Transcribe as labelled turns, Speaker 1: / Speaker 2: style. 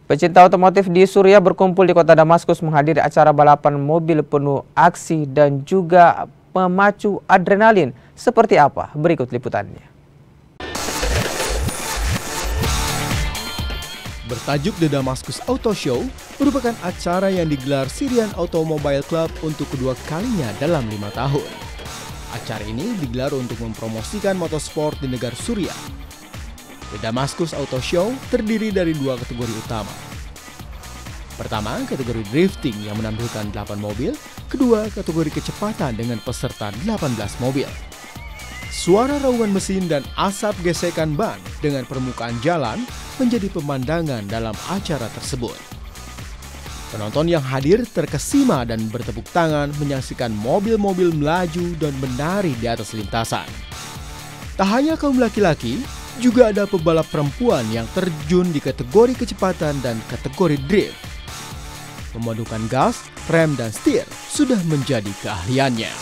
Speaker 1: Pecinta otomotif di Suriah berkumpul di kota Damaskus menghadiri acara balapan mobil penuh aksi dan juga memacu adrenalin. Seperti apa? Berikut liputannya.
Speaker 2: Bertajuk The Damascus Auto Show merupakan acara yang digelar Syrian Automobile Club untuk kedua kalinya dalam 5 tahun. Acara ini digelar untuk mempromosikan motorsport di negara Suriah. The Damascus Auto Show terdiri dari 2 kategori utama. Pertama, kategori drifting yang menampilkan 8 mobil. Kedua, kategori kecepatan dengan peserta 18 mobil. Suara raungan mesin dan asap gesekan ban dengan permukaan jalan menjadi pemandangan dalam acara tersebut. Penonton yang hadir terkesima dan bertepuk tangan menyaksikan mobil-mobil melaju dan menari di atas lintasan. Tak hanya kaum laki-laki, juga ada pebalap perempuan yang terjun di kategori kecepatan dan kategori drift. Memadukan gas, rem, dan setir sudah menjadi keahliannya.